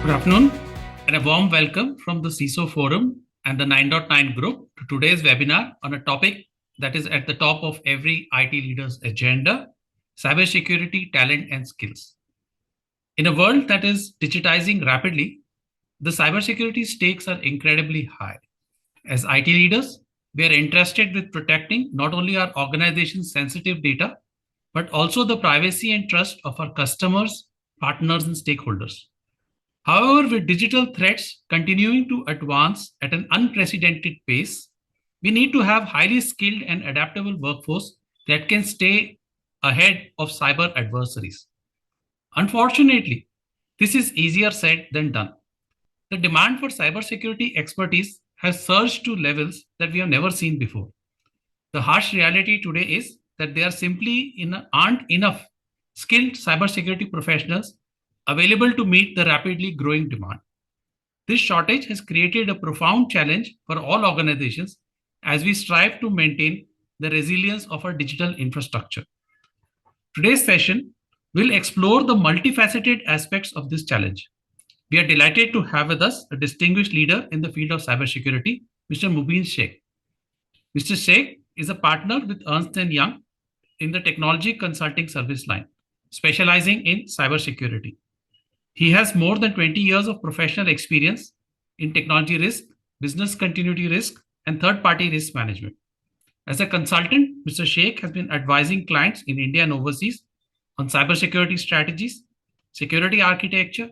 Good afternoon and a warm welcome from the CISO Forum and the 9.9 group to today's webinar on a topic that is at the top of every IT leader's agenda, cybersecurity, talent and skills. In a world that is digitizing rapidly, the cybersecurity stakes are incredibly high. As IT leaders, we are interested with protecting not only our organization's sensitive data, but also the privacy and trust of our customers, partners, and stakeholders. However, with digital threats continuing to advance at an unprecedented pace, we need to have highly skilled and adaptable workforce that can stay ahead of cyber adversaries. Unfortunately, this is easier said than done. The demand for cybersecurity expertise has surged to levels that we have never seen before. The harsh reality today is that there simply aren't enough skilled cybersecurity professionals available to meet the rapidly growing demand. This shortage has created a profound challenge for all organizations as we strive to maintain the resilience of our digital infrastructure. Today's session will explore the multifaceted aspects of this challenge. We are delighted to have with us a distinguished leader in the field of cybersecurity, Mr. Mubin Shaikh. Mr. Shaikh is a partner with Ernst & Young in the technology consulting service line, specializing in cybersecurity. He has more than 20 years of professional experience in technology risk, business continuity risk, and third-party risk management. As a consultant, Mr. Shaikh has been advising clients in India and overseas on cybersecurity strategies, security architecture,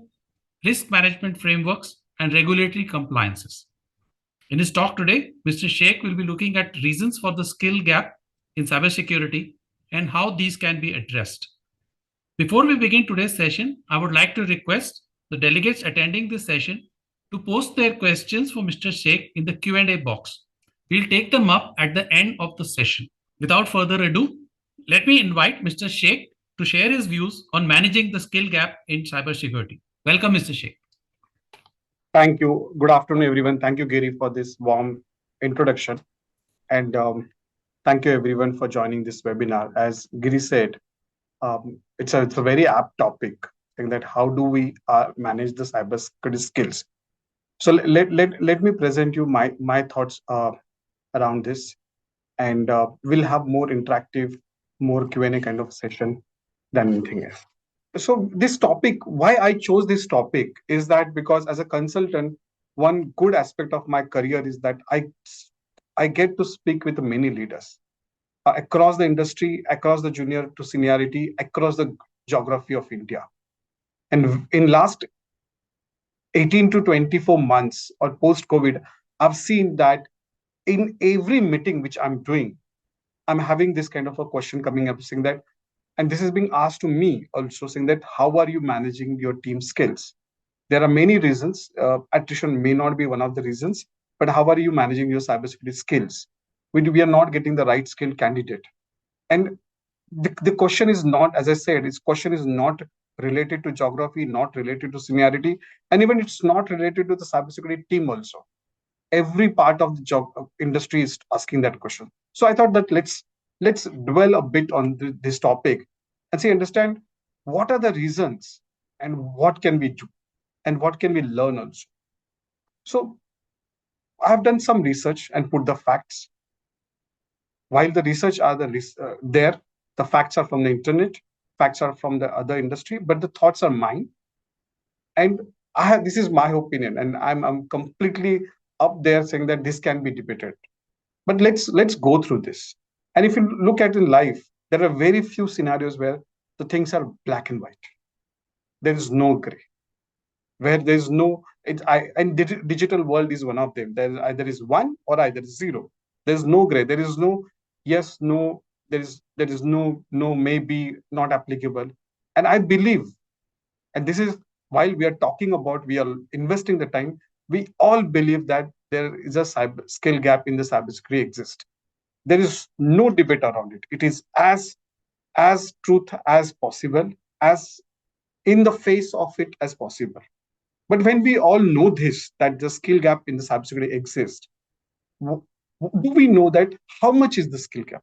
risk management frameworks, and regulatory compliances. In his talk today, Mr. Shaikh will be looking at reasons for the skill gap in cybersecurity and how these can be addressed. Before we begin today's session, I would like to request the delegates attending this session to post their questions for Mr. Shaikh in the Q&A box. We'll take them up at the end of the session. Without further ado, let me invite Mr. Shaikh to share his views on managing the skill gap in cybersecurity. Welcome, Mr. Shaikh. Thank you. Good afternoon, everyone. Thank you, Gary, for this warm introduction. And thank you, everyone, for joining this webinar. As Giri said, it's a very apt topic, saying that how do we manage the cybersecurity skills? So let me present you my thoughts around this, and we'll have more interactive, more Q&A kind of session than anything else. So this topic, why I chose this topic is that because as a consultant, one good aspect of my career is that I get to speak with many leaders across the industry, across the junior to seniority, across the geography of India. And in last 18 to 24 months or post-COVID, I've seen that in every meeting which I'm doing, I'm having this kind of a question coming up saying that, and this is being asked to me also, saying that how are you managing your team skills? There are many reasons. Attrition may not be one of the reasons, but how are you managing your cybersecurity skills? We are not getting the right skilled candidate. And the question is not, as I said, this question is not related to geography, not related to seniority, and even it's not related to the cybersecurity team also. Every part of the job industry is asking that question. So I thought that let's dwell a bit on this topic and see, understand what are the reasons and what can we do and what can we learn also. So I have done some research and put the facts. While the research are there, the facts are from the internet, facts are from the other industry, but the thoughts are mine. And this is my opinion, and I'm completely up there saying that this can be debated. But let's go through this. And if you look at in life, there are very few scenarios where the things are black and white. There is no gray. Where there's no, and digital world is one of them. There either is one or either is zero. There's no gray. There is no yes, no. There is no maybe, not applicable. And I believe, and this is while we are talking about, we are investing the time. We all believe that there is a cyber skill gap in the cybersecurity exists. There is no debate around it. It is as truth as possible, as in the face of it as possible. But when we all know this, that the skill gap in the cybersecurity exists, do we know that how much is the skill gap?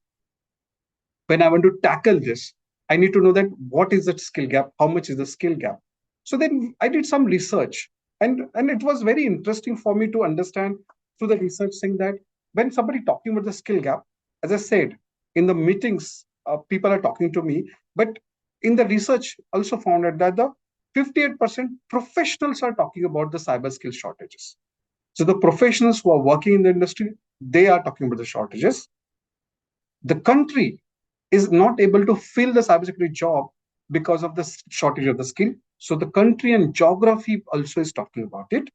When I want to tackle this, I need to know that what is that skill gap, how much is the skill gap. So then I did some research And it was very interesting for me to understand through the research saying that when somebody talking about the skill gap, as I said, in the meetings, people are talking to me, but in the research also found out that the 58% professionals are talking about the cyber skill shortages. So the professionals who are working in the industry, they are talking about the shortages. The country is not able to fill the cybersecurity job because of the shortage of the skill. So the country and geography also is talking about it.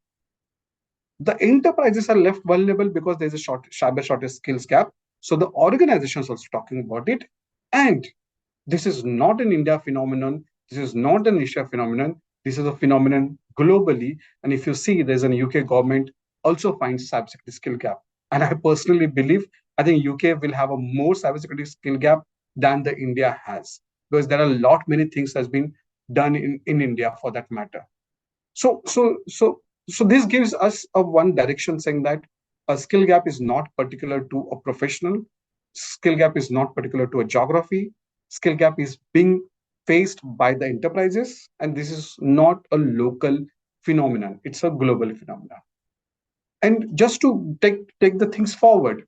The enterprises are left vulnerable because there's a cyber shortage skills gap. So the organizations also talking about it. And this is not an India phenomenon. This is not an Asia phenomenon. This is a phenomenon globally. And if you see, there's an UK government also finds cybersecurity skill gap. And I personally believe, I think UK will have a more cybersecurity skill gap than the India has, because there are a lot many things has been done in India for that matter. So, so, so, so this gives us a one direction saying that a skill gap is not particular to a professional. Skill gap is not particular to a geography. Skill gap is being faced by the enterprises, and this is not a local phenomenon. It's a global phenomenon. And just to take the things forward,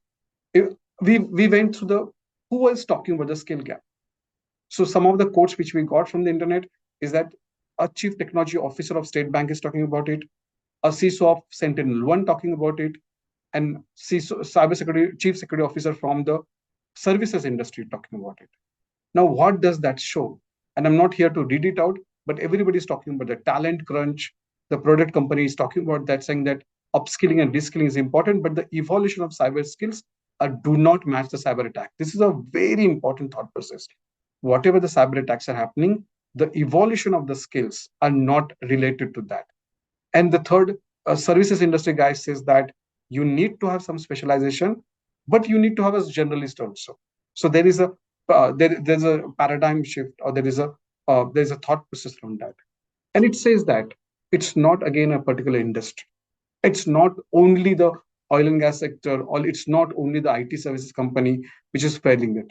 if we went through the who was talking about the skill gap. So some of the quotes which we got from the internet is that a chief technology officer of State Bank is talking about it, a CISO of Sentinel-1 talking about it, and CISO, cybersecurity chief security officer from the services industry talking about it. Now, what does that show? And I'm not here to read it out, but everybody is talking about the talent crunch. The product company is talking about that, saying that upskilling and reskilling is important, but the evolution of cyber skills do not match the cyber attack. This is a very important thought process. Whatever the cyber attacks are happening, the evolution of the skills are not related to that. And the third, services industry guy says that you need to have some specialization, but you need to have a generalist also. So there is a there's a paradigm shift, or there's a thought process around that. And it says that it's not again a particular industry. It's not only the oil and gas sector, or it's not only the IT services company which is failing it.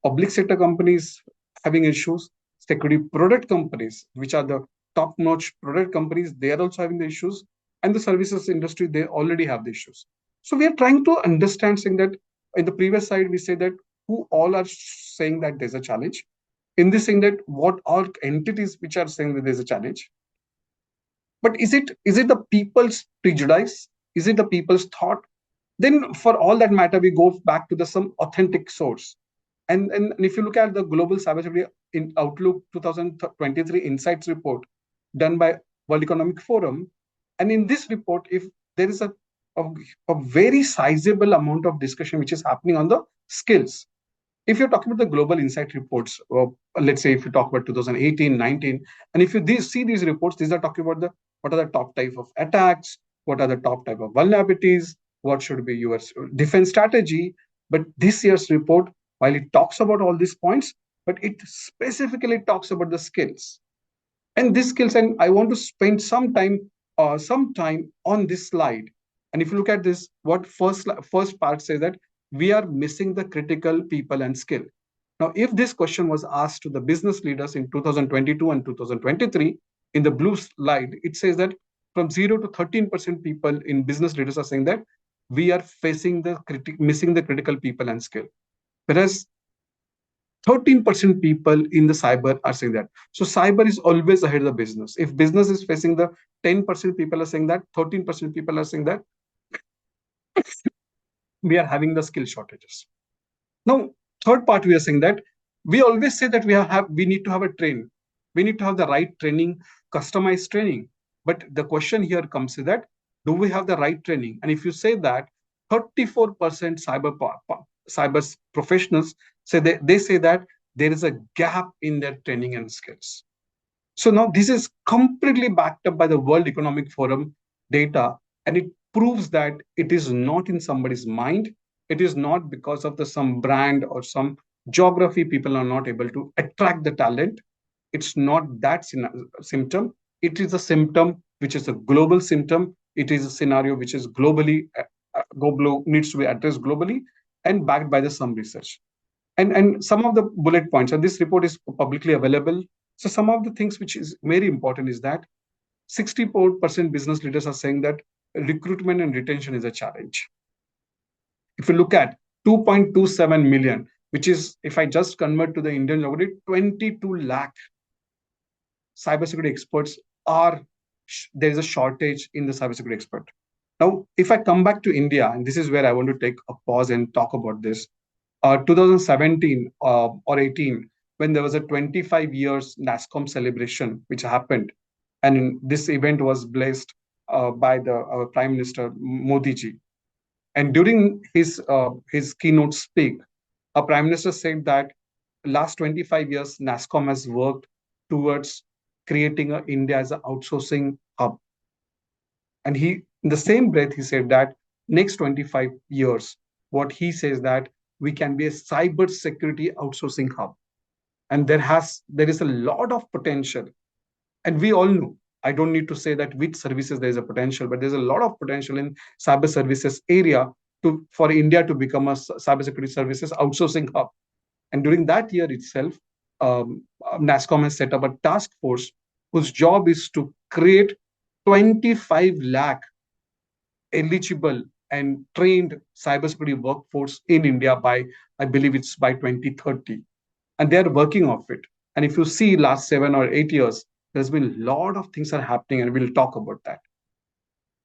Public sector companies having issues, security product companies, which are the top-notch product companies, they are also having the issues, and the services industry, they already have the issues. So we are trying to understand, saying that in the previous slide, we say that who all are saying that there's a challenge. In this saying that what are entities which are saying that there's a challenge, but is it the people's prejudice? Is it the people's thought? Then, for all that matter, we go back to the some authentic source. And if you look at the Global Cybersecurity in Outlook 2023 Insights report done by World Economic Forum, and in this report, if there is a, a very sizable amount of discussion which is happening on the skills. If you're talking about the global insight reports, let's say if you talk about 2018, 19, and if you see these reports, these are talking about the what are the top type of attacks, what are the top type of vulnerabilities, what should be your defense strategy. But this year's report, while it talks about all these points, but it specifically talks about the skills. And these skills, and I want to spend some time on this slide. And if you look at this, what first part says that we are missing the critical people and skill. Now, if this question was asked to the business leaders in 2022 and 2023, in the blue slide, it says that from 0 to 13% people in business leaders are saying that we are missing the critical people and skill. Whereas 13% people in the cyber are saying that. So cyber is always ahead of the business. If business is facing the 10% people are saying that, 13% people are saying that we are having the skill shortages. Now, third part, we are saying that we always say that we need to have a train. We need to have the right training, customized training. But the question here comes to that, do we have the right training? And if you say that 34% cyber professionals say they say that there is a gap in their training and skills. So now this is completely backed up by the World Economic Forum data, and it proves that it is not in somebody's mind. It is not because of some brand or some geography people are not able to attract the talent. It's not that symptom. It is a symptom which is a global symptom. It is a scenario which is globally needs to be addressed globally and backed by some research. And some of the bullet points, and this report is publicly available. So some of the things which is very important is that 64% business leaders are saying that recruitment and retention is a challenge. If you look at 2.27 million, which is, if I just convert to the Indian geography, 22 lakh cybersecurity experts are, there is a shortage in the cybersecurity expert. Now, if I come back to India, and this is where I want to take a pause and talk about this, 2017 or 18, when there was a 25 years NASCOM celebration, which happened, and this event was blessed by the Prime Minister Modi ji. And during his keynote speak, our Prime Minister said that last 25 years, NASCOM has worked towards creating India as an outsourcing hub. And he, in the same breath, he said that next 25 years, what he says that we can be a cyber security outsourcing hub. And there is a lot of potential. And we all know, I don't need to say that which services there is a potential, but there's a lot of potential in cyber services area for India to become a cybersecurity services outsourcing hub. And during that year itself, NASCOM has set up a task force whose job is to create 25 lakh eligible and trained cybersecurity workforce in India by, I believe it's by 2030. And they're working off it. And if you see last 7 or 8 years, there's been a lot of things are happening, and we'll talk about that.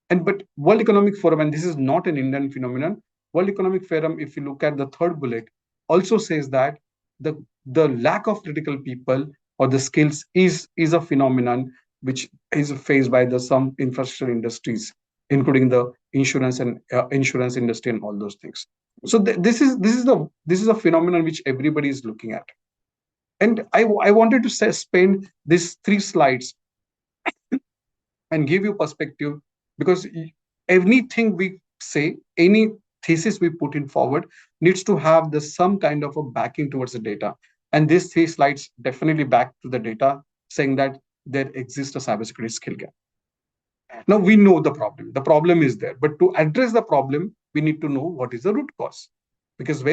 And but World Economic Forum, and this is not an Indian phenomenon, World Economic Forum, if you look at the third bullet, also says that the lack of critical people or the skills is a phenomenon which is faced by the some infrastructure industries, including the insurance industry and all those things. So this is a phenomenon which everybody is looking at. And I wanted to spend these 3 slides and give you perspective, because anything we say, any thesis we put in forward needs to have some kind of a backing towards the data. And these 3 slides definitely back to the data, saying that there exists a cybersecurity skill gap. Now we know the problem. The problem is there, but to address the problem, we need to know what is the root cause, because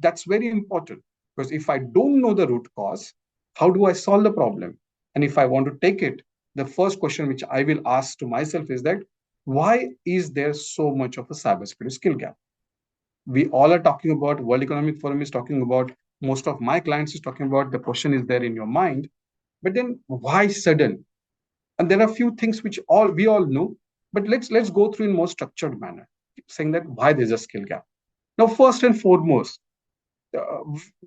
that's very important. Because if I don't know the root cause, how do I solve the problem? And if I want to take it, the first question which I will ask to myself is that why is there so much of a cybersecurity skill gap? We all are talking about, World Economic Forum is talking about, most of my clients is talking about, the question is there in your mind. But then why sudden? And there are a few things which we all know, but let's go through in more structured manner, saying that why there's a skill gap. Now, first and foremost, uh,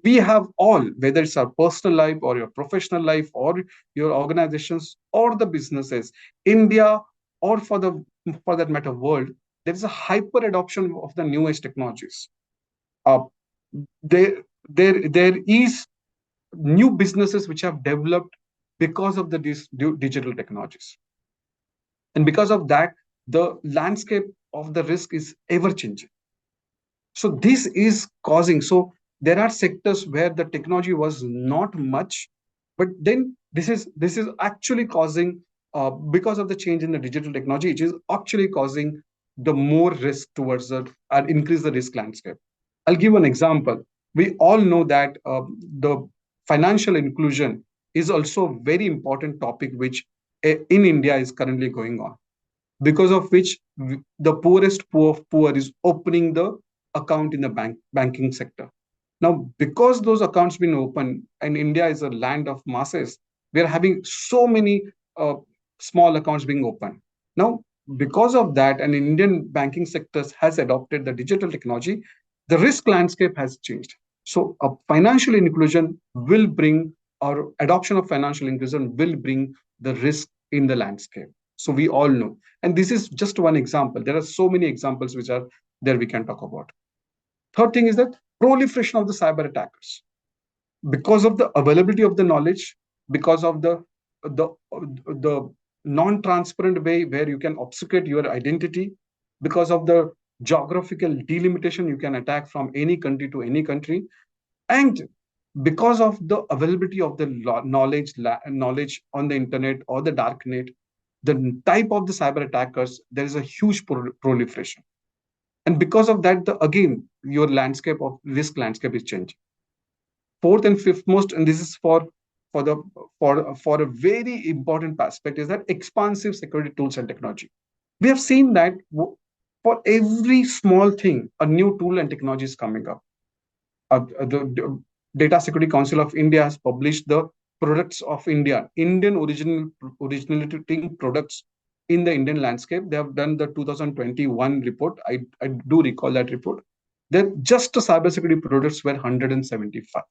we have all, whether it's our personal life or your professional life or your organizations or the businesses, India, or for that matter world, there is a hyper adoption of the new age technologies. Uh, there is new businesses which have developed because of the digital technologies. And because of that, the landscape of the risk is ever changing. So this is causing, so there are sectors where the technology was not much, but then this is actually causing, because of the change in the digital technology, it is actually causing the more risk towards the, and increase the risk landscape. I'll give an example. We all know that the financial inclusion is also a very important topic which in India is currently going on, because of which the poorest poor is opening the account in the banking sector. Now, because those accounts been open, and India is a land of masses, we are having so many uh, small accounts being open. Now, because of that, and Indian banking sectors has adopted the digital technology, the risk landscape has changed. So, a financial inclusion will bring, or adoption of financial inclusion will bring the risk in the landscape. So we all know. And this is just one example. There are so many examples which are there we can talk about. Third thing is that proliferation of the cyber attackers. Because of the availability of the knowledge, because of the, the non-transparent way where you can obfuscate your identity, because of the geographical delimitation, you can attack from any country to any country, and because of the availability of the knowledge on the internet or the dark net, the type of the cyber attackers, there is a huge proliferation. And because of that, again, your landscape of risk landscape is changing. Fourth and fifth most, and this is for for the for a very important aspect is that expansive security tools and technology. We have seen that for every small thing, a new tool and technology is coming up. The Data Security Council of India has published the products of India, Indian originating products in the Indian landscape. They have done the 2021 report. I do recall that report. That just the cybersecurity products were 175.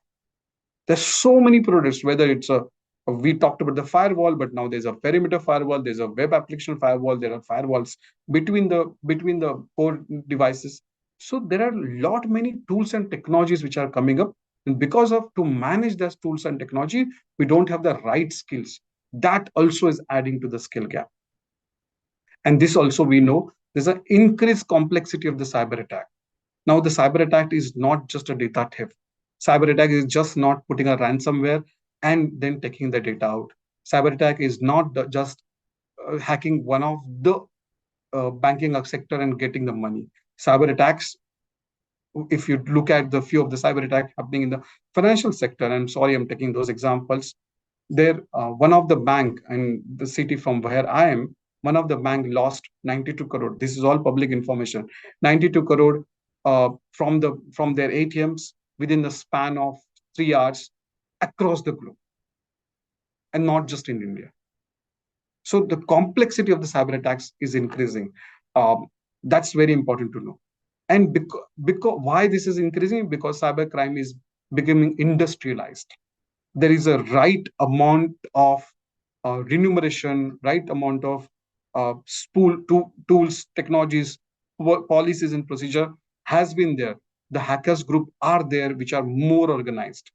There's so many products, whether it's a we talked about the firewall, but now there's a perimeter firewall, there's a web application firewall, there are firewalls between the core devices. So there are a lot many tools and technologies which are coming up. And because of to manage those tools and technology, we don't have the right skills. That also is adding to the skill gap. And this also we know there's an increased complexity of the cyber attack. Now, the cyber attack is not just a data theft. Cyber attack is just not putting a ransomware and then taking the data out. Cyber attack is not just hacking one of the banking sector and getting the money. Cyber attacks, if you look at the few of the cyber attack happening in the financial sector, I'm sorry, I'm taking those examples. There, one of the bank in the city from where I am, one of the bank lost 92 crore. This is all public information. 92 crore from their ATMs within the span of 3 hours across the globe, and not just in India. So the complexity of the cyber attacks is increasing. That's very important to know. And because why this is increasing? Because cyber crime is becoming industrialized. There is a right amount of remuneration, right amount of tools, technologies, policies, and procedure has been there. The hackers group are there, which are more organized,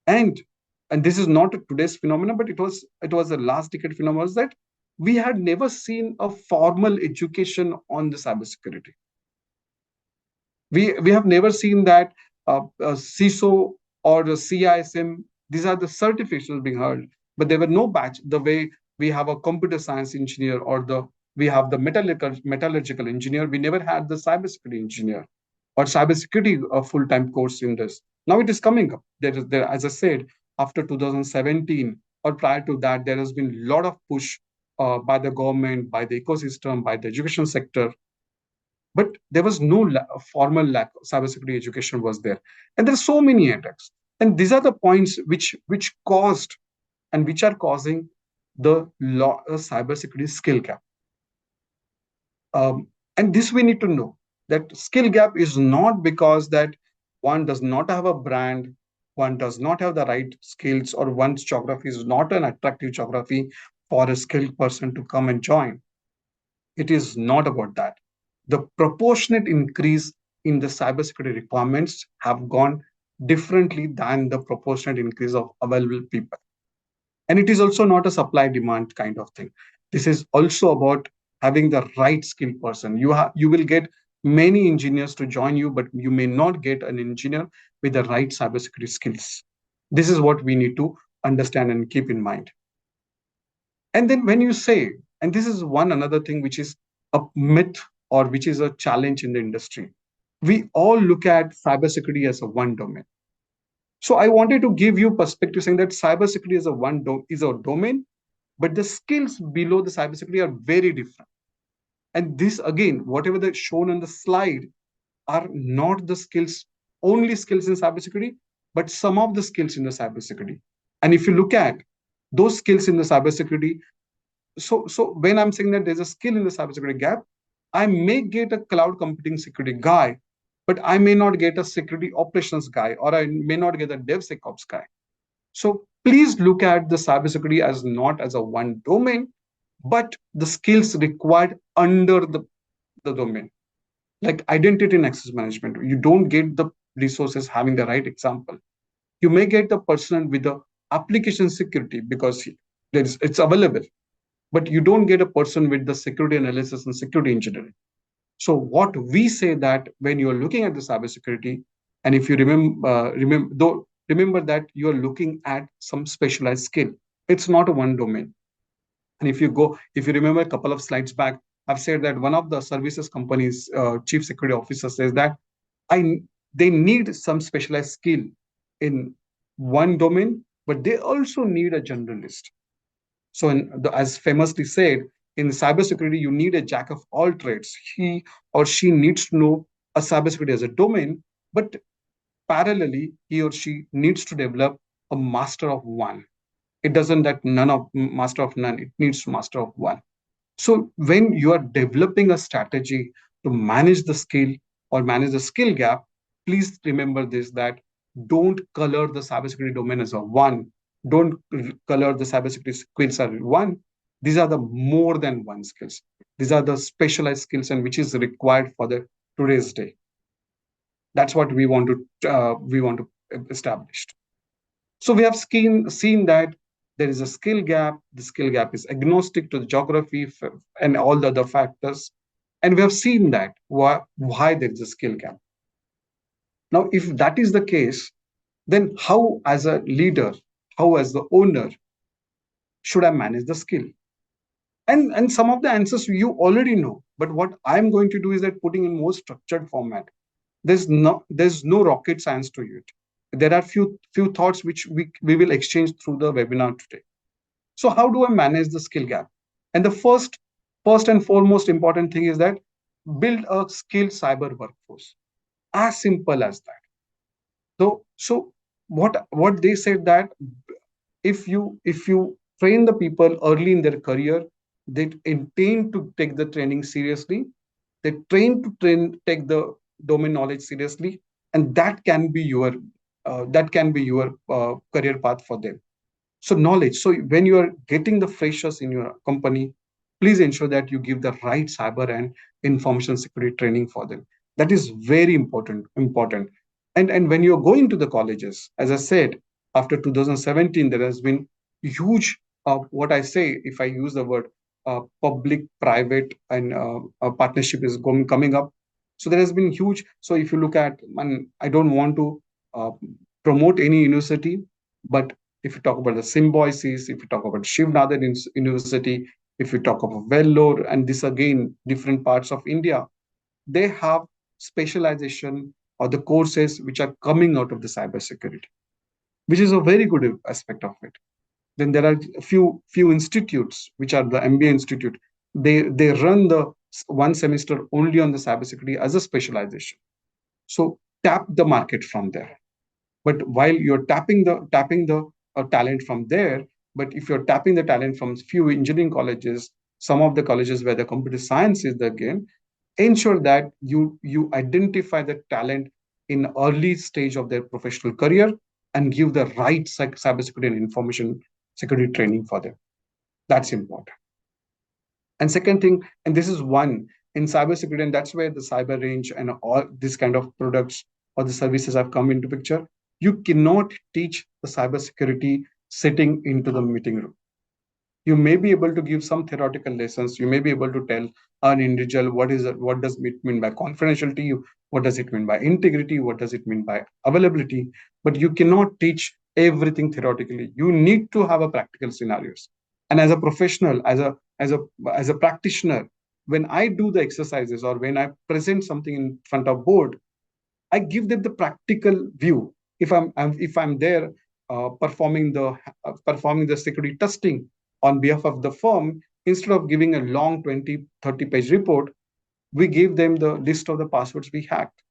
and and this is not a today's phenomenon, but it was a last decade phenomenon that we had never seen a formal education on the cybersecurity. We have never seen that CISO or the CISM, these are the certifications being held, but there were no batch the way we have a computer science engineer or we have the metallurgical engineer. We never had the cybersecurity engineer or cybersecurity full-time course in this. Now it is coming up. There, as I said, after 2017 or prior to that, there has been a lot of push by the government, by the ecosystem, by the education sector, but there was no formal lack of cybersecurity education was there, and there are so many attacks, and these are the points which caused and which are causing the cybersecurity skill gap. And this we need to know that skill gap is not because that one does not have a brand, one does not have the right skills, or one's geography is not an attractive geography for a skilled person to come and join. It is not about that. The proportionate increase in the cybersecurity requirements have gone differently than the proportionate increase of available people. And it is also not a supply demand kind of thing. This is also about having the right skilled person. You will get many engineers to join you, but you may not get an engineer with the right cybersecurity skills. This is what we need to understand and keep in mind. And then when you say, and this is one another thing which is a myth or which is a challenge in the industry, we all look at cybersecurity as a one domain. So I wanted to give you perspective saying that cybersecurity is a domain, but the skills below the cybersecurity are very different. And this again, whatever that's shown on the slide are not the skills, only skills in cybersecurity, but some of the skills in the cybersecurity. And if you look at those skills in the cybersecurity, so when I'm saying that there's a skill in the cybersecurity gap, I may get a cloud computing security guy, but I may not get a security operations guy, or I may not get a DevSecOps guy. So please look at the cybersecurity as not as a one domain, but the skills required under the domain. Like identity and access management, you don't get the resources having the right example. You may get the person with the application security because it's available, but you don't get a person with the security analysis and security engineering. So what we say that when you're looking at the cybersecurity, and if you remember that you're looking at some specialized skill. It's not a one domain. And if you remember a couple of slides back, I've said that one of the services companies chief security officer says that I they need some specialized skill in one domain, but they also need a generalist. So, as famously said, in cybersecurity, you need a jack of all trades. He or she needs to know a cybersecurity as a domain, but parallelly, he or she needs to develop a master of one. It doesn't that none of master of none, it needs master of one. So when you are developing a strategy to manage the skill or manage the skill gap, please remember this, that don't color the cybersecurity domain as a one. Don't color the cybersecurity skills as one. These are the more than one skills. These are the specialized skills and which is required for the today's day. That's what we want to establish. So we have seen that there is a skill gap. The skill gap is agnostic to the geography and all the other factors. And we have seen that why there is a skill gap. Now, if that is the case, then how, as a leader, how, as the owner, should I manage the skill? And some of the answers you already know. But what I'm going to do is that putting in more structured format. There's no rocket science to it. There are few thoughts which we will exchange through the webinar today. So how do I manage the skill gap? And the first and foremost important thing is that build a skilled cyber workforce. As simple as that. So what they said that if you train the people early in their career, they intend to take the training seriously. They take the domain knowledge seriously, and that can be your career path for them. So knowledge. So when you are getting the freshers in your company, please ensure that you give the right cyber and information security training for them. That is very important. And when you're going to the colleges, as I said, after 2017 there has been huge, what I say, if I use the word, public private and partnership is coming up. So there has been huge. So if you look at, and I don't want to uh, promote any university, but if you talk about the Symbiosis, if you talk about Shiv Nadar University, if you talk about Vellore, and this again, different parts of India, they have specialization or the courses which are coming out of the cybersecurity, which is a very good aspect of it. Then there are few institutes which are the MBA institute. They run the one semester only on the cybersecurity as a specialization. So tap the market from there. But while you're tapping the talent from there, but if you're tapping the talent from few engineering colleges, some of the colleges where the computer science is the game, ensure that you identify the talent in early stage of their professional career and give the right cybersecurity and information security training for them. That's important. And second thing, and this is one in cybersecurity, and that's where the cyber range and all these kind of products or the services have come into picture. You cannot teach the cybersecurity sitting into the meeting room. You may be able to give some theoretical lessons. You may be able to tell an individual what does it mean by confidentiality, what does it mean by integrity, what does it mean by availability, but you cannot teach everything theoretically. You need to have a practical scenarios. And as a professional, as a practitioner, when I do the exercises or when I present something in front of board, I give them the practical view. If I'm there performing the security testing on behalf of the firm, instead of giving a long 20-30 page report, we give them the list of the passwords we hacked,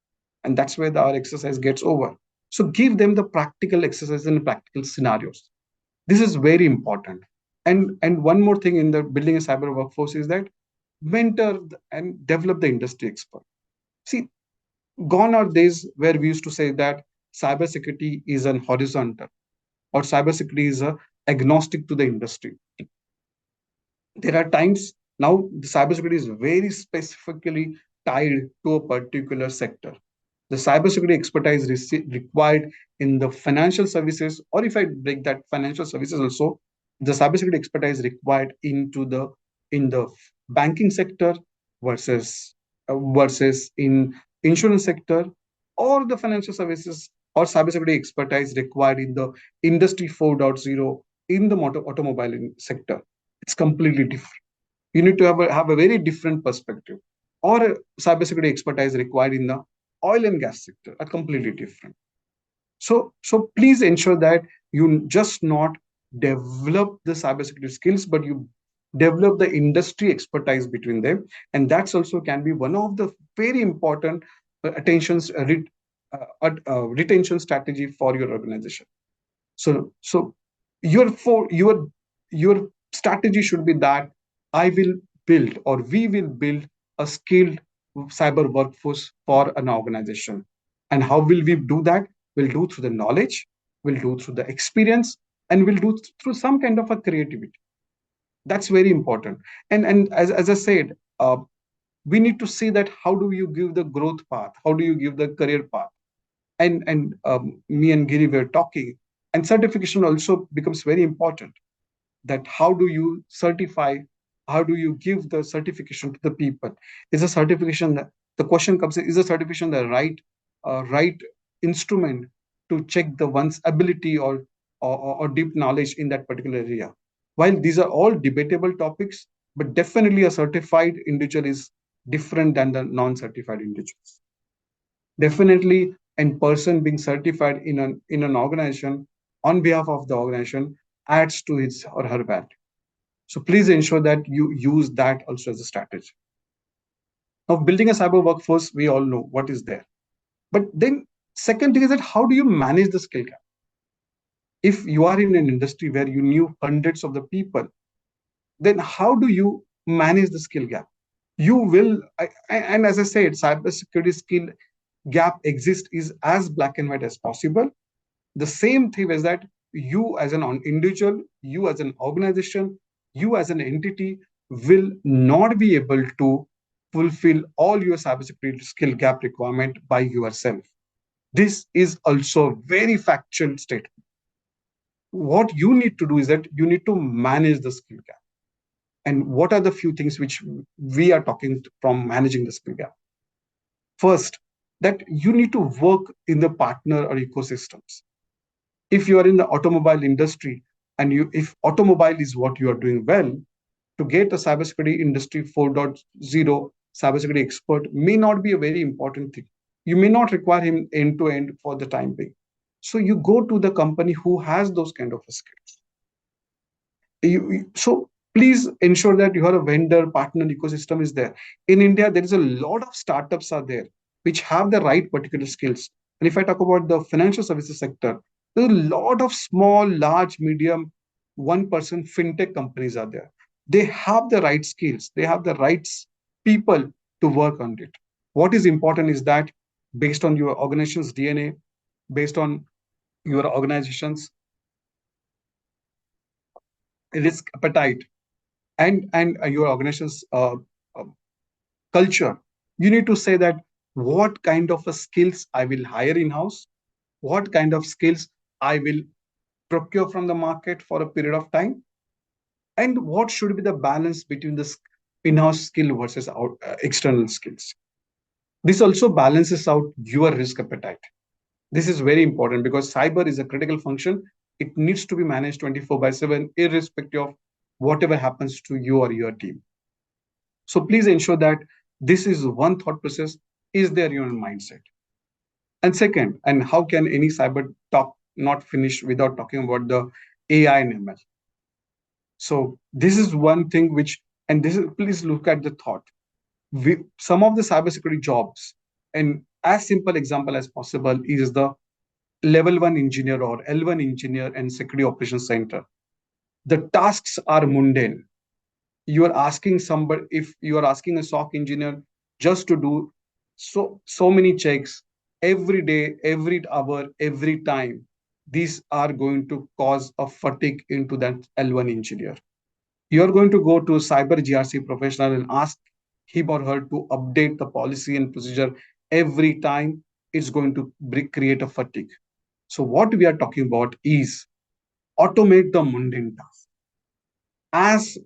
and that's where our exercise gets over. So give them the practical exercise and practical scenarios. This is very important. And one more thing in the building a cyber workforce is that mentor and develop the industry expert. See, gone are days where we used to say that cybersecurity is an horizontal or cybersecurity is a agnostic to the industry. There are times now the cybersecurity is very specifically tied to a particular sector. The cybersecurity expertise required in the financial services, or if I break that financial services also, the cybersecurity expertise required in the banking sector versus in insurance sector, or the financial services or cybersecurity expertise required in the industry 4.0 in the automobile sector. It's completely different. You need to have a very different perspective, or a cybersecurity expertise required in the oil and gas sector are completely different. So please ensure that You just not develop the cybersecurity skills, but you develop the industry expertise between them. And that's also can be one of the very important attentions retention strategy for your organization. So your strategy should be that I will build, or we will build, a skilled cyber workforce for an organization. And how will we do that? We'll do through the knowledge, we'll do through the experience, and we'll do through some kind of a creativity. That's very important. And as I said, we need to see that how do you give the growth path, how do you give the career path. And me and Giri were talking, and certification also becomes very important. That how do you certify, how do you give the certification to the people? Is a certification that, the question comes, is a certification the right instrument to check the one's ability, or deep knowledge in that particular area? While these are all debatable topics, but definitely a certified individual is different than the non-certified individuals. Definitely, and person being certified in an organization on behalf of the organization adds to his or her value. So please ensure that you use that also as a strategy. Now, building a cyber workforce, we all know what is there. But then second thing is that how do you manage the skill gap? If you are in an industry where you knew hundreds of the people, then how do you manage the skill gap? You will, and as I said, cybersecurity skill gap exists is as black and white as possible. The same thing is that you as an individual, you as an organization, you as an entity will not be able to fulfill all your cybersecurity skill gap requirement by yourself. This is also a very factual statement. What you need to do is that you need to manage the skill gap. And what are the few things which we are talking from managing the skill gap? First, that you need to work in the partner or ecosystems. If you are in the automobile industry, and you if automobile is what you are doing well, to get a cybersecurity industry 4.0 cybersecurity expert may not be a very important thing. You may not require him end to end for the time being. So you go to the company who has those kind of skills. So please ensure that your vendor partner ecosystem is there. In India, there is a lot of startups are there which have the right particular skills. And if I talk about the financial services sector, there's a lot of small, large, medium, one person fintech companies are there. They have the right skills, they have the right people to work on it. What is important is that based on your organization's DNA, based on your organization's risk appetite, and your organization's uh, culture, you need to say that what kind of a skills I will hire in house, what kind of skills I will procure from the market for a period of time, and what should be the balance between the in-house skill versus external skills. This also balances out your risk appetite. This is very important because cyber is a critical function. It needs to be managed 24 by 7, irrespective of whatever happens to you or your team. So please ensure that this is one thought process is there in your mindset. And second, and how can any cyber talk not finish without talking about the AI and ML? So this is one thing which, and this is, please look at the thought. Some of the cybersecurity jobs, and as simple example as possible is the level 1 engineer or L1 engineer and security operations center. The tasks are mundane. You are asking somebody, if you are asking a SOC engineer just to do so many checks every day, every hour, every time, these are going to cause a fatigue into that L1 engineer. You are going to go to a cyber GRC professional and ask him or her to update the policy and procedure every time. It's going to create a fatigue. So what we are talking about is automate the mundane task. As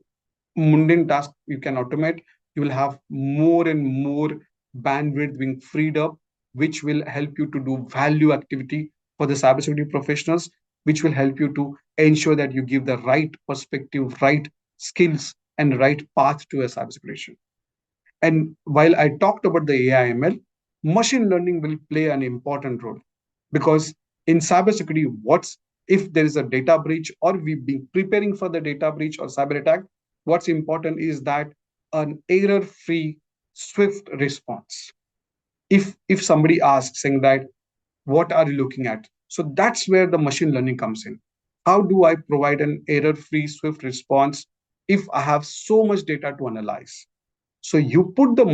mundane task you can automate, you will have more and more bandwidth being freed up, which will help you to do value activity for the cybersecurity professionals, which will help you to ensure that you give the right perspective, right skills, and right path to a cybersecurity. And while I talked about the AI ML, machine learning will play an important role because in cybersecurity, what's if there is a data breach or we be preparing for the data breach or cyber attack, what's important is that an error free, swift response. If somebody asks saying that, what are you looking at? So that's where the machine learning comes in. How do I provide an error free, swift response if I have so much data to analyze? So you put the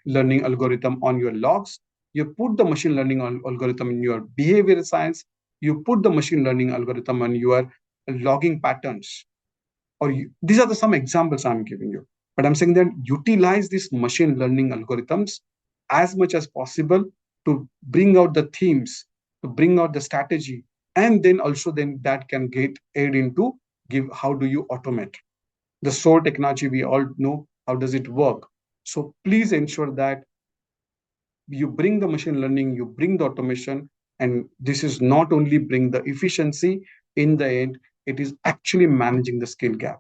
learning algorithm on your logs, you put the machine learning algorithm in your behavioral science, you put the machine learning algorithm on your logging patterns. These are some examples I'm giving you. But I'm saying that utilize these machine learning algorithms as much as possible to bring out the themes, to bring out the strategy, and then also then that can get aid into give how do you automate the SOAR technology. We all know how does it work. So please ensure that you bring the machine learning, you bring the automation, and this is not only bring the efficiency. In the end, it is actually managing the skill gap.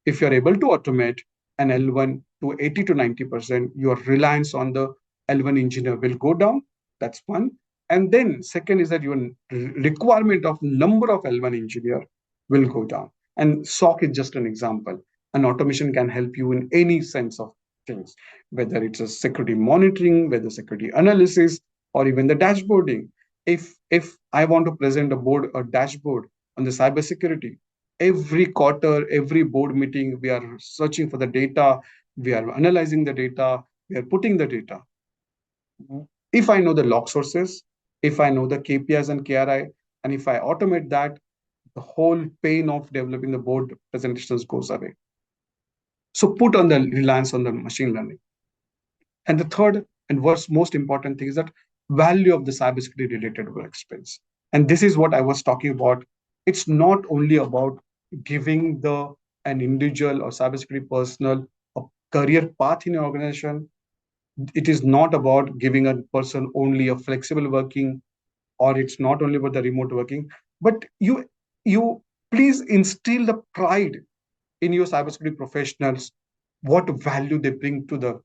If you're able to automate an L1 to 80 to 90%, your reliance on the L1 engineer will go down. That's one. And then second is that your requirement of number of L1 engineer will go down. And SOC is just an example. And automation can help you in any sense of things, whether it's a security monitoring, whether security analysis, or even the dashboarding. If I want to present a dashboard on the cybersecurity, every quarter, every board meeting, we are searching for the data, we are analyzing the data, we are putting the data. If I know the log sources, if I know the KPIs and KRI, and if I automate that, the whole pain of developing the board presentations goes away. So put on the reliance on the machine learning. And the third and what's most important thing is that value of the cybersecurity related work experience. And this is what I was talking about. It's not only about giving the an individual or cybersecurity personnel a career path in your organization. It is not about giving a person only a flexible working, or it's not only about the remote working, but you please instill the pride in your cybersecurity professionals, what value they bring to the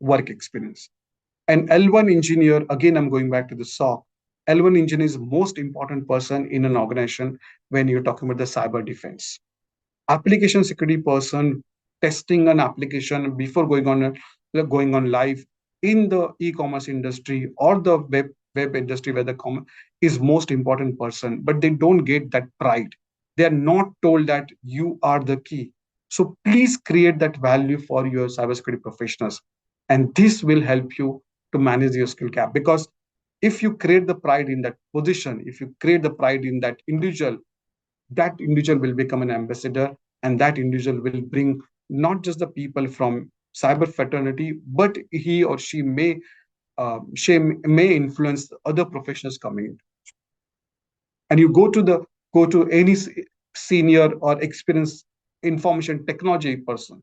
work experience. An L1 engineer, again, I'm going back to the SOC. L1 engineer is the most important person in an organization when you're talking about the cyber defense. Application security person testing an application before going on live in the e-commerce industry or the web industry where the is most important person, but they don't get that pride. They are not told that you are the key. So please create that value for your cybersecurity professionals, and this will help you to manage your skill gap. Because if you create the pride in that position, if you create the pride in that individual will become an ambassador, and that individual will bring not just the people from cyber fraternity, but she may influence other professionals coming in. And you go to any senior or experienced information technology person,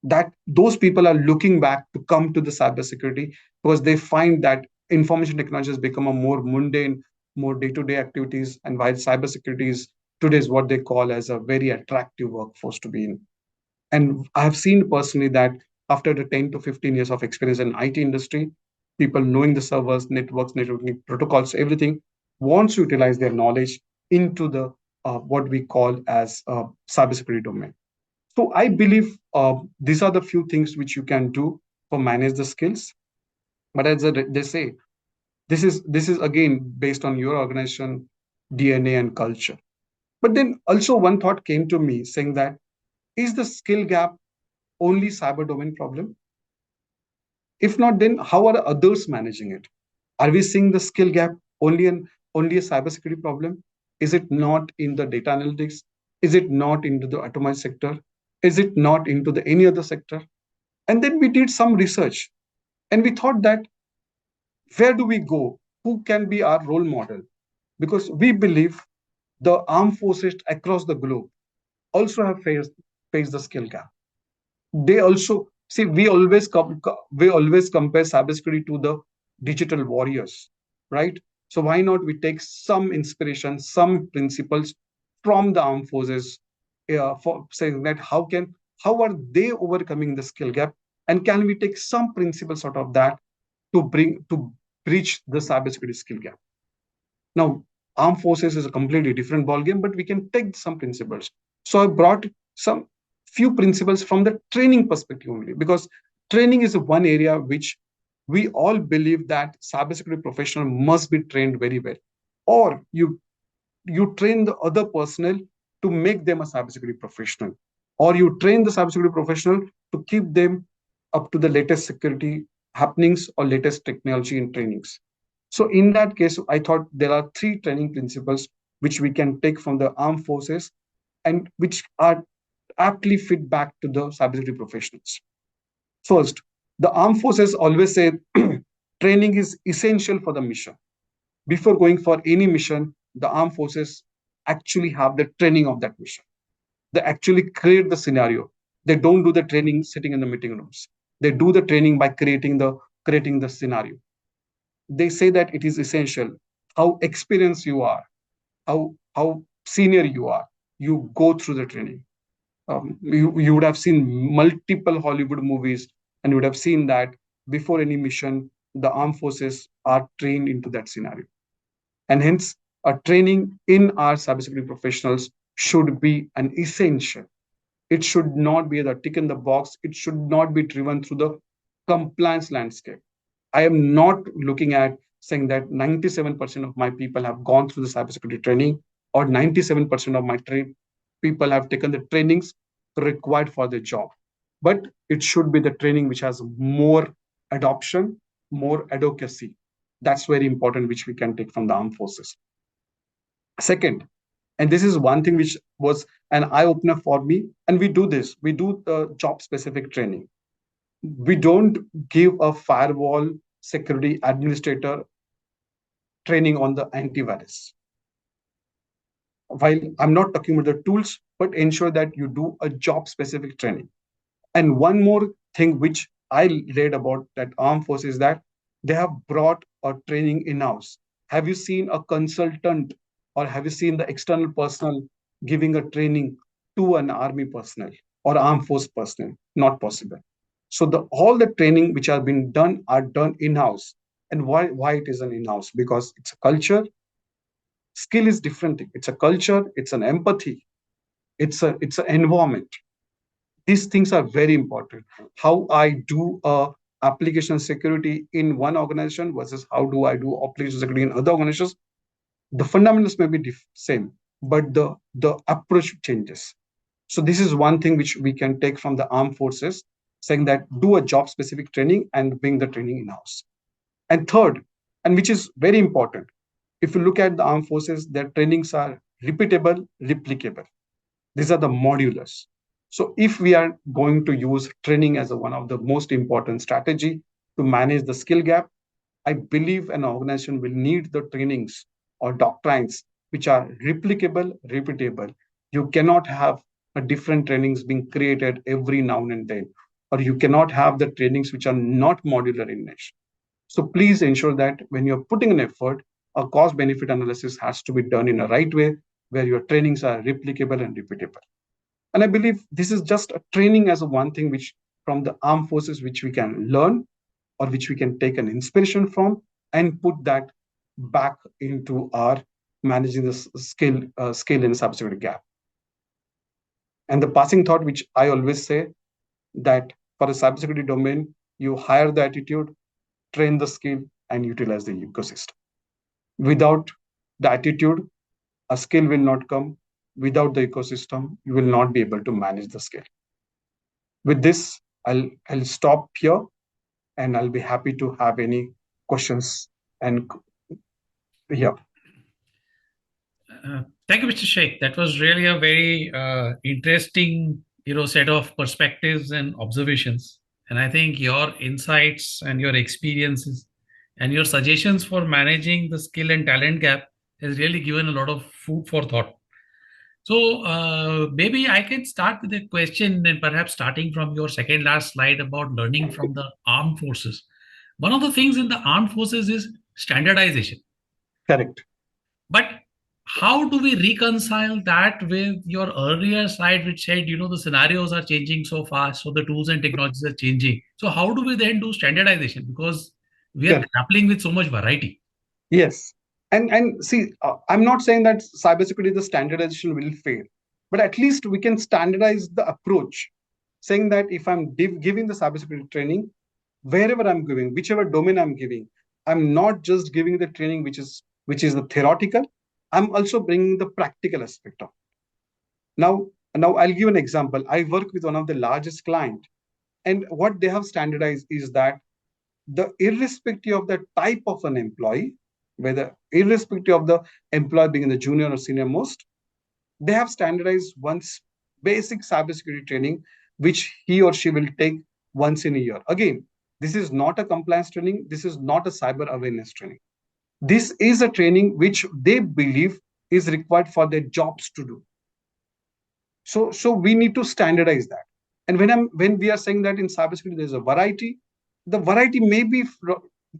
that those people are looking back to come to the cybersecurity because they find that information technology has become a more mundane, more day-to-day activities, and while cybersecurity is today is what they call as a very attractive workforce to be in. And I have seen personally that after the 10 to 15 years of experience in IT industry, people knowing the servers, networks, networking protocols, everything, wants to utilize their knowledge into the what we call as cybersecurity domain. So I believe these are the few things which you can do for manage the skills. But as they say, this is again based on your organization DNA and culture. But then also one thought came to me saying that, is the skill gap only cyber domain problem? If not, then how are others managing it? Are we seeing the skill gap only a cybersecurity problem? Is it not in the data analytics? Is it not into the automation sector? Is it not into the any other sector? And then we did some research, and we thought that, where do we go? Who can be our role model? Because we believe the armed forces across the globe also have faced the skill gap. They also see, we always compare cybersecurity to the digital warriors, right? So why not we take some inspiration, some principles from the armed forces, for saying that how are they overcoming the skill gap, and can we take some principles out of that to bring to breach the cybersecurity skill gap? Now, Armed forces is a completely different ballgame, but we can take some principles. So I brought some few principles from the training perspective only, because training is one area which we all believe that cybersecurity professional must be trained very well, or you train the other personnel to make them a cybersecurity professional, or you train the cybersecurity professional to keep them up to the latest security happenings or latest technology in trainings. So in that case, I thought there are three training principles which we can take from the armed forces and which are aptly fit back to the cybersecurity professionals. First, the armed forces always say training is essential for the mission. Before going for any mission, the armed forces actually have the training of that mission. They actually create the scenario. They don't do the training sitting in the meeting rooms. They do the training by creating the scenario. They say that it is essential. How experienced you are, how senior you are, you go through the training. You would have seen multiple Hollywood movies, and you would have seen that before any mission, the armed forces are trained into that scenario. And hence, a training in our cybersecurity professionals should be an essential. It should not be the tick in the box. It should not be driven through the compliance landscape. I am not looking at saying that 97% of my people have gone through the cybersecurity training, or 97% of my people have taken the trainings required for the job. But it should be the training which has more adoption, more advocacy. That's very important, which we can take from the armed forces. Second, and this is one thing which was an eye opener for me, and we do the job specific training. We don't give a firewall security administrator training on the antivirus. While I'm not talking about the tools, but ensure that you do a job specific training. And one more thing which I read about that armed forces, that they have brought a training in house. Have you seen a consultant, or have you seen the external personnel giving a training to an army personnel or armed force personnel? Not possible. So the all the training which have been done are done in house. And why it is an in house? Because it's a culture. Skill is different thing. It's a culture. It's an empathy. It's an environment. These things are very important. How I do application security in one organization versus how do I do application security in other organizations, the fundamentals may be same, but the approach changes. So this is one thing which we can take from the armed forces, saying that do a job specific training and bring the training in house. And third, and which is very important, if you look at the armed forces, their trainings are repeatable, replicable. These are the modulars. So if we are going to use training as one of the most important strategy to manage the skill gap, I believe an organization will need the trainings or doctrines which are replicable, repeatable. You cannot have a different trainings being created every now and then, or you cannot have the trainings which are not modular in nature. So please ensure that when you're putting an effort, a cost benefit analysis has to be done in a right way, where your trainings are replicable and repeatable. And I believe this is just a training as a one thing which from the armed forces which we can learn, or which we can take an inspiration from and put that back into our managing the skill in cybersecurity gap. And the passing thought which I always say, that for a cybersecurity domain, you hire the attitude, train the skill, and utilize the ecosystem. Without the attitude, a skill will not come. Without the ecosystem, you will not be able to manage the skill. With this, I'll stop here, and I'll be happy to have any questions. And yeah, Thank you, Mr. Sheikh. That was really a very interesting, set of perspectives and observations. And I think your insights and your experiences and your suggestions for managing the skill and talent gap has really given a lot of food for thought. So maybe I can start with a question, and perhaps starting from your second last slide about learning from the armed forces. One of the things in the armed forces is standardization. correct. But how do we reconcile that with your earlier slide, which said, the scenarios are changing so fast, so the tools and technologies are changing. So how do we then do standardization? Because we are Correct. grappling with so much variety. Yes. And see, I'm not saying that cybersecurity the standardization will fail, but at least we can standardize the approach, saying that if I'm giving the cybersecurity training, wherever I'm giving, whichever domain I'm giving, I'm not just giving the training which is the theoretical. I'm also bringing the practical aspect of. Now, now I'll give an example. I work with one of the largest client, and what they have standardized is that the irrespective of the type of an employee, whether irrespective of the employee being the junior or senior most, they have standardized once basic cybersecurity training, which he or she will take once in a year. Again, this is not a compliance training. This is not a cyber awareness training. This is a training which they believe is required for their jobs to do. So we need to standardize that. And when we are saying that in cybersecurity there's a variety, the variety may be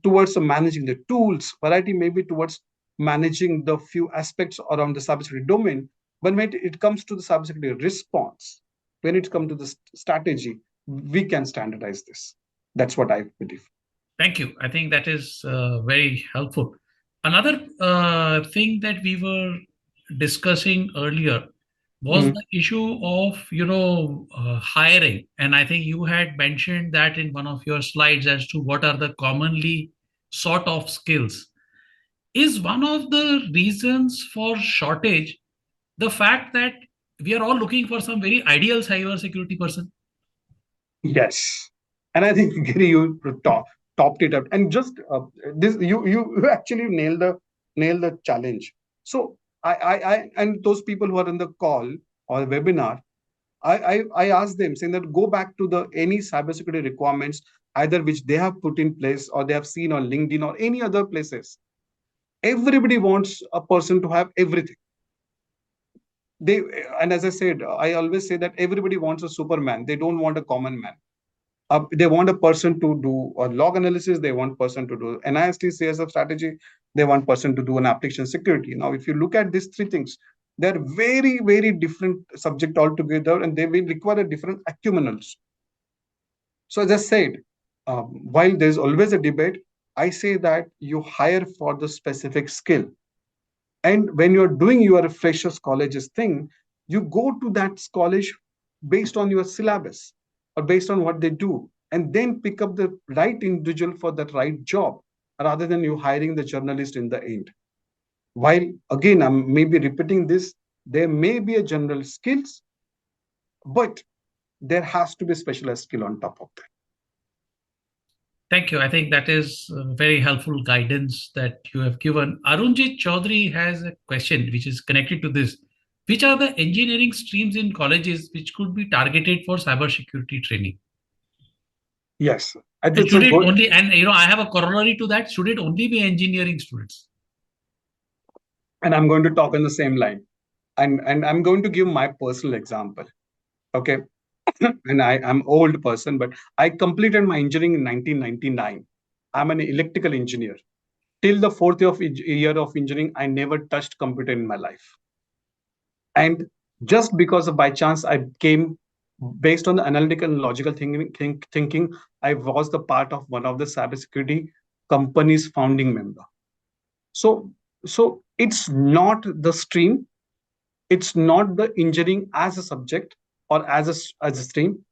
towards managing the tools, variety may be towards managing the few aspects around the cybersecurity domain. But when it comes to the cybersecurity response, when it comes to the strategy, we can standardize this. That's what I believe. Thank you. I think that is very helpful. Another thing that we were discussing earlier was Mm. the issue of hiring, and I think you had mentioned that in one of your slides as to what are the commonly sort of skills. Is one of the reasons for shortage the fact that we are all looking for some very ideal cyber security person? Yes, and I think Giri, you topped it up, and just this you actually nailed the challenge. So I and those people who are in the call or webinar, I asked them saying that go back to the any cybersecurity requirements either which they have put in place or they have seen on LinkedIn or any other places. Everybody wants a person to have everything. They and as I said, I always say that everybody wants a Superman. They don't want a common man. They want a person to do a log analysis. They want person to do NIST CSF strategy. They want person to do an application security. Now, if you look at these three things, they're very, very different subject altogether, and they will require a different acumen also. So as I said, while there's always a debate, I say that you hire for the specific skill. And when you're doing your freshers colleges thing, you go to that college based on your syllabus or based on what they do, and then pick up the right individual for that right job rather than you hiring the journalist in the end. While again, I'm maybe repeating this, there may be a general skills, but there has to be specialized skill on top of that. Thank you. I think that is very helpful guidance that you have given. Arunjit Chaudhary has a question which is connected to this. Which are the engineering streams in colleges which could be targeted for cybersecurity training? Yes, I And think it's a should it good, only, and I have a corollary to that, should it only be engineering students? and I'm going to talk on the same line. And I'm going to give my personal example. Okay. And I'm old person, but I completed my engineering in 1999. I'm an electrical engineer. Till the fourth year of engineering, I never touched computer in my life. And just because of by chance I came based on the analytical and logical thinking, I was the part of one of the cybersecurity company's founding member. So so it's not the stream, it's not the engineering as a subject or as a stream.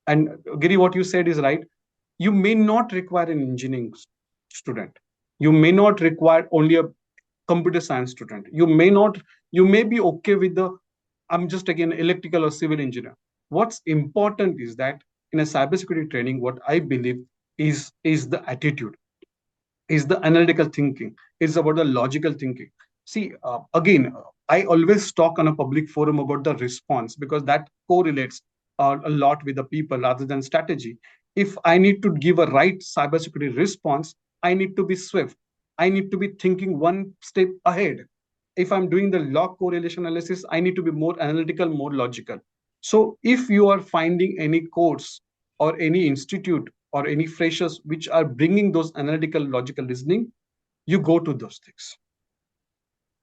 And Giri, what you said is right. You may not require an engineering student. You may not require only a computer science student. You may be okay with the, I'm just again electrical or civil engineer. What's important is that in a cybersecurity training, what I believe is the attitude, is the analytical thinking, it's about the logical thinking. See, again, I always talk on a public forum about the response because that correlates a lot with the people rather than strategy. If I need to give a right cybersecurity response, I need to be swift. I need to be thinking one step ahead. If I'm doing the log correlation analysis, I need to be more analytical, more logical. So if you are finding any course or any institute or any freshers which are bringing those analytical logical reasoning, you go to those things.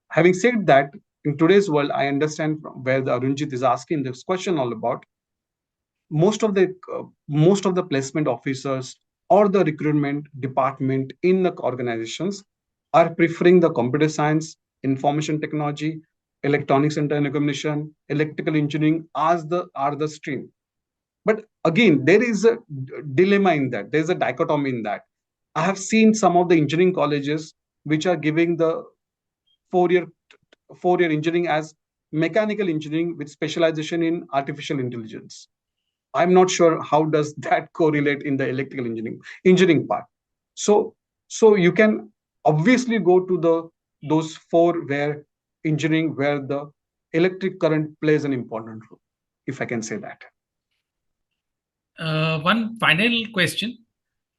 Having said that, in today's world, I understand from where the Arunjit is asking this question all about. Most of the placement officers or the recruitment department in the organizations, are preferring the computer science, information technology, electronics and telecommunication, electrical engineering as the stream. But again, there is a dilemma in that. There's a dichotomy in that. I have seen some of the engineering colleges which are giving the four-year four-year engineering as mechanical engineering with specialization in artificial intelligence. I'm not sure how does that correlate in the electrical engineering part. So so you can obviously go to the those four where engineering where the electric current plays an important role, if I can say that. One final question,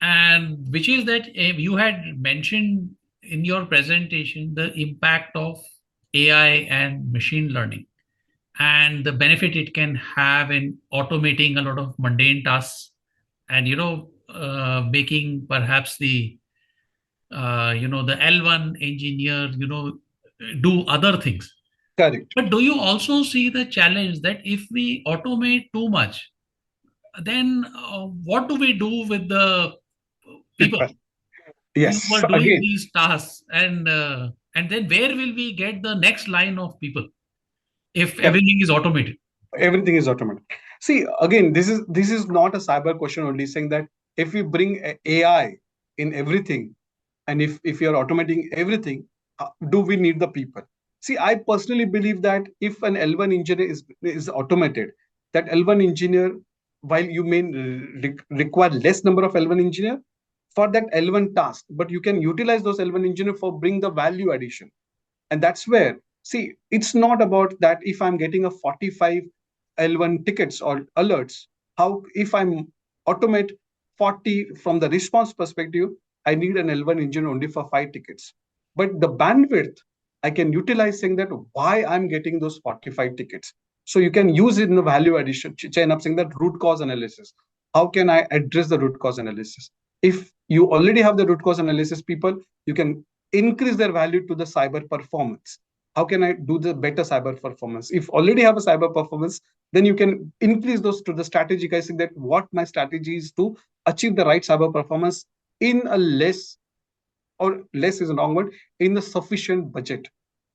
and which is that you had mentioned in your presentation the impact of AI and machine learning and the benefit it can have in automating a lot of mundane tasks and making perhaps the the L1 engineer do other things. Correct. But do you also see the challenge that if we automate too much, then what do we do with the people People. who Yes. are So doing again, these tasks, and then where will we get the next line of people if correct. everything is automated? Everything is automatic. See, again, this is not a cyber question only saying that if we bring AI in everything, and if you're automating everything, do we need the people? See, I personally believe that if an L1 engineer is automated, that L1 engineer, while you may require less number of L1 engineer for that L1 task, but you can utilize those L1 engineer for bring the value addition. And that's where, see, it's not about that if I'm getting a 45 L1 tickets or alerts, how if I'm automate 40 from the response perspective, I need an L1 engine only for 5 tickets. But the bandwidth I can utilize saying that why I'm getting those 45 tickets. So you can use it in the value addition chain up saying that root cause analysis. How can I address the root cause analysis? If you already have the root cause analysis people, you can increase their value to the cyber performance. How can I do the better cyber performance? If already have a cyber performance, then you can increase those to the strategic. I think that what my strategy is to achieve the right cyber performance in a less, or less is a wrong word, in the sufficient budget.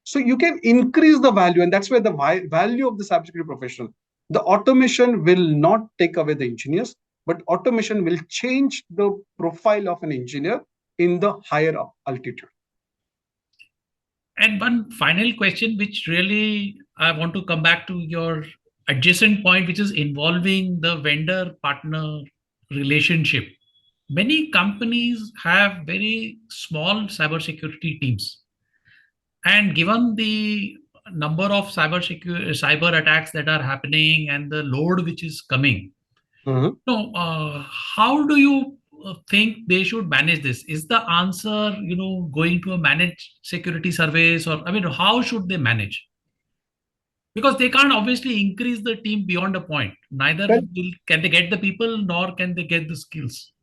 So you can increase the value, and that's where the value of the cybersecurity professional. The automation will not take away the engineers, but automation will change the profile of an engineer in the higher altitude. And one final question, which really I want to come back to your adjacent point, which is involving the vendor partner relationship. Many companies have very small cybersecurity teams. And given the number of cyber attacks that are happening and the load which is coming, Mhm. so how do you think they should manage this? Is the answer, going to a managed security service, or I mean, how should they manage? Because they can't obviously increase the team beyond a point. Neither can they get the people, nor can they get the skills.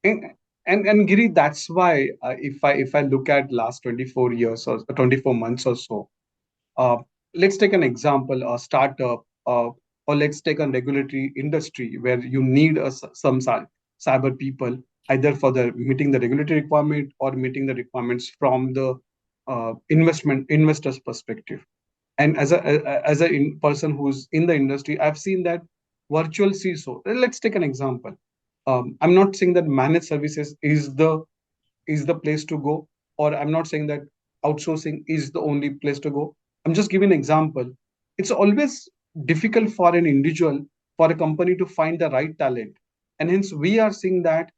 And and Giri, that's why if I look at last 24 years or 24 months or so, uh, let's take an example, a startup, or let's take a regulatory industry where you need some cyber people, either for the meeting the regulatory requirement or meeting the requirements from the investors perspective. And as a person who's in the industry, I've seen that virtual CISO. Let's take an example. I'm not saying that managed services is the place to go, or I'm not saying that outsourcing is the only place to go. I'm just giving an example. It's always difficult for an individual, for a company to find the right talent, and hence we are seeing that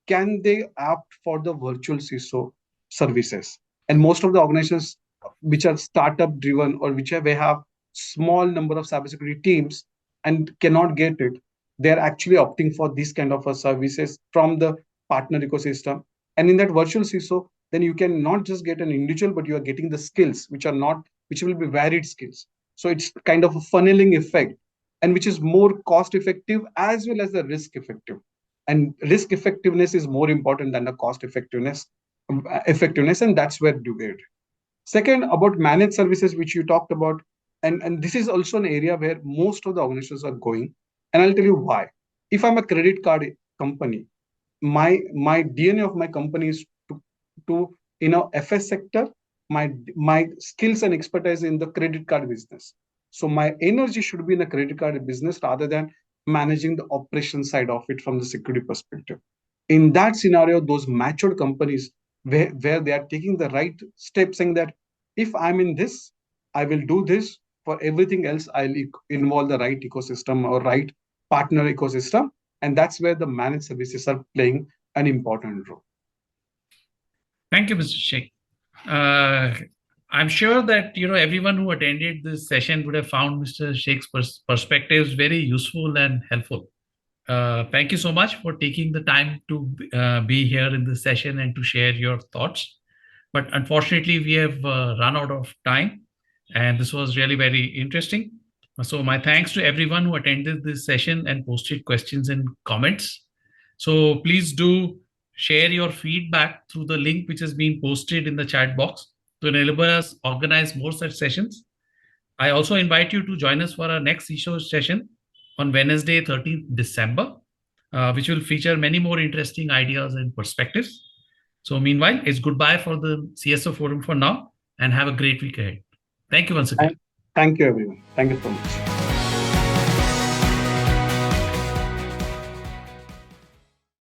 can they opt for the virtual CISO services? And most of the organizations which are startup driven or which have small number of cybersecurity teams and cannot get it, they're actually opting for these kind of services from the partner ecosystem. And in that virtual CISO, then you can not just get an individual, but you are getting the skills which are not, which will be varied skills. So it's kind of a funneling effect, and which is more cost effective as well as the risk effective. And risk effectiveness is more important than the cost effectiveness, and that's where you get. Second, about managed services, which you talked about, and this is also an area where most of the organizations are going, and I'll tell you why. If I'm a credit card company, my DNA of my company is to in a FS sector, my skills and expertise in the credit card business. So my energy should be in the credit card business rather than managing the operation side of it from the security perspective. In that scenario, those matured companies where they are taking the right steps, saying that if I'm in this, I will do this. For everything else, I'll involve the right ecosystem or right partner ecosystem. And that's where the managed services are playing an important role. Thank you, Mr. Sheikh. Uh, I'm sure that everyone who attended this session would have found Mr. Sheikh's perspectives very useful and helpful. Thank you so much for taking the time to be here in this session and to share your thoughts. But unfortunately, we have run out of time, and this was really very interesting. So, my thanks to everyone who attended this session and posted questions and comments. So, please do share your feedback through the link which has been posted in the chat box to enable us organize more such sessions. I also invite you to join us for our next CISO session on Wednesday, 13th December, which will feature many more interesting ideas and perspectives. So, meanwhile, it's goodbye for the CSO Forum for now and have a great week ahead. Thank you once again. And thank you, everyone. Thank you so much.